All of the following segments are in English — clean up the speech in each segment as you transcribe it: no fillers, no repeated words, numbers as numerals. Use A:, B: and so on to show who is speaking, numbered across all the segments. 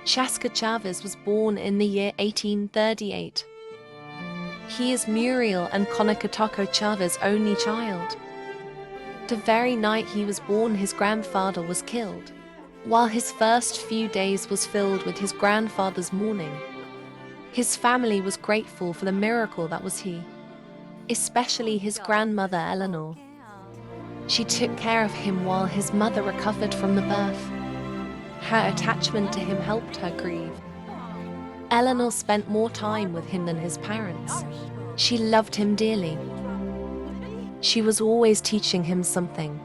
A: Chavos was born in the year 1838. He is Muriel and Conocataco Chavos' only child. The very night he was born, his grandfather was killed, while his first few days was filled with his grandfather's mourning. His family was grateful for the miracle that was he, especially his grandmother Eleanor. She took care of him while his mother recovered from the birth. Her attachment to him helped her grieve. Eleanor spent more time with him than his parents. She loved him dearly. She was always teaching him something.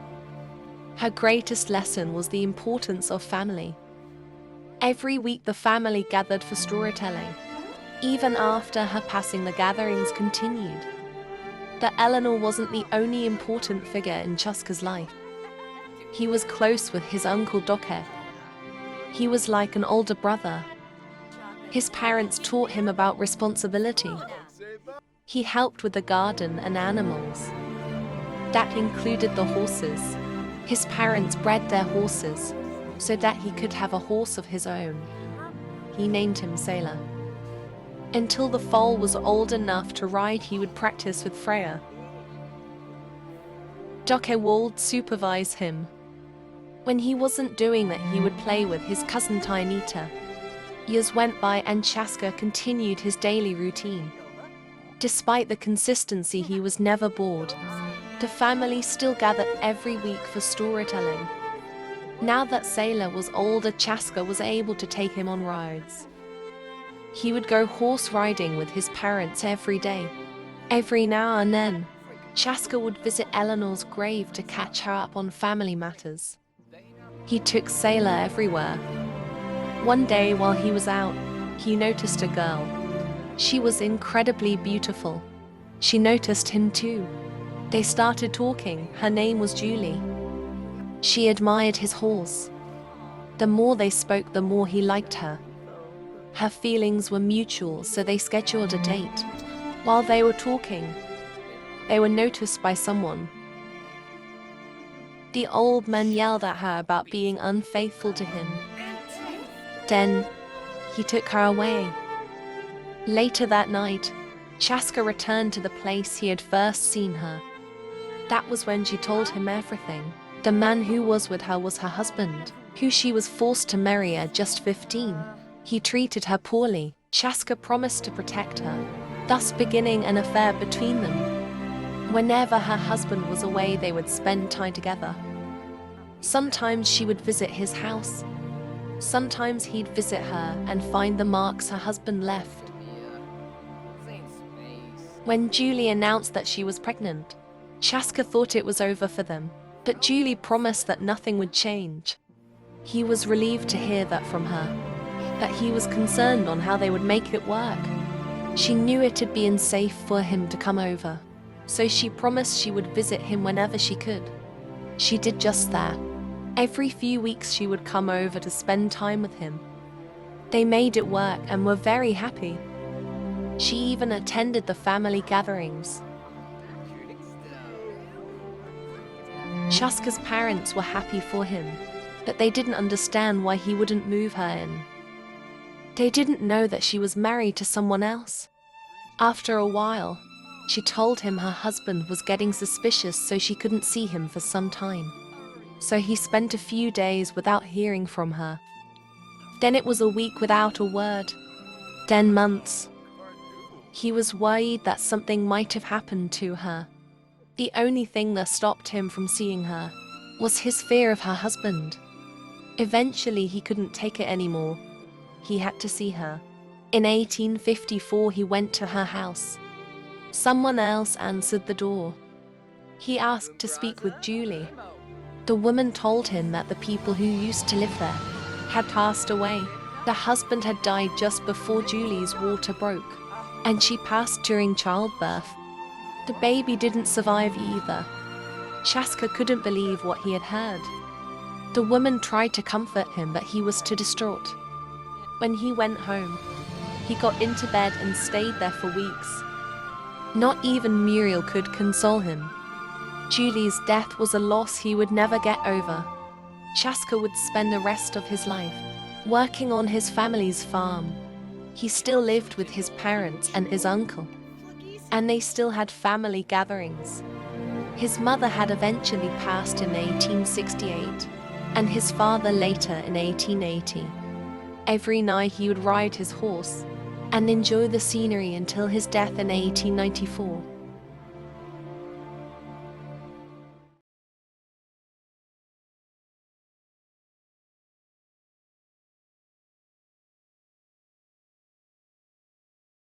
A: Her greatest lesson was the importance of family. Every week the family gathered for storytelling. Even after her passing, the gatherings continued. That Eleanor wasn't the only important figure in Chaska's life. He was close with his uncle Doke. He was like an older brother. His parents taught him about responsibility. He helped with the garden and animals. That included the horses. His parents bred their horses so that he could have a horse of his own. He named him Sailor. Until the foal was old enough to ride, he would practice with Freya. Doke would supervise him. When he wasn't doing that, he would play with his cousin Tynita. Years went by and Chaska continued his daily routine. Despite the consistency, he was never bored. The family still gathered every week for storytelling. Now that Sailor was older, Chaska was able to take him on rides. He would go horse riding with his parents every day. Every now and then, Chaska would visit Eleanor's grave to catch her up on family matters. He took Sailor everywhere. One day while he was out, he noticed a girl. She was incredibly beautiful. She noticed him too. They started talking. Her name was Julie. She admired his horse. The more they spoke, the more he liked her. Her feelings were mutual, so they scheduled a date. While they were talking, they were noticed by someone. The old man yelled at her about being unfaithful to him. Then, he took her away. Later that night, Chaska returned to the place he had first seen her. That was when she told him everything. The man who was with her was her husband, who she was forced to marry at just 15. He treated her poorly. Chaska promised to protect her, thus beginning an affair between them. Whenever her husband was away, they would spend time together. Sometimes she would visit his house. Sometimes he'd visit her and find the marks her husband left. When Julie announced that she was pregnant, Chaska thought it was over for them, but Julie promised that nothing would change. He was relieved to hear that from her, that he was concerned on how they would make it work. She knew it'd be unsafe for him to come over, so she promised she would visit him whenever she could. She did just that. Every few weeks she would come over to spend time with him. They made it work and were very happy. She even attended the family gatherings. Chaska's parents were happy for him, but they didn't understand why he wouldn't move her in. They didn't know that she was married to someone else. After a while, she told him her husband was getting suspicious, so she couldn't see him for some time. So he spent a few days without hearing from her. Then it was a week without a word. Then months. He was worried that something might have happened to her. The only thing that stopped him from seeing her was his fear of her husband. Eventually he couldn't take it anymore. He had to see her. In 1854 he went to her house. Someone else answered the door. He asked to speak with Julie. The woman told him that the people who used to live there had passed away. The husband had died just before Julie's water broke, and she passed during childbirth. The baby didn't survive either. Chaska couldn't believe what he had heard. The woman tried to comfort him, but he was too distraught. When he went home, he got into bed and stayed there for weeks. Not even Muriel could console him. Julie's death was a loss he would never get over. Chaska would spend the rest of his life working on his family's farm. He still lived with his parents and his uncle, and they still had family gatherings. His mother had eventually passed in 1868, and his father later in 1880. Every night he would ride his horse and enjoy the scenery until his death in 1894.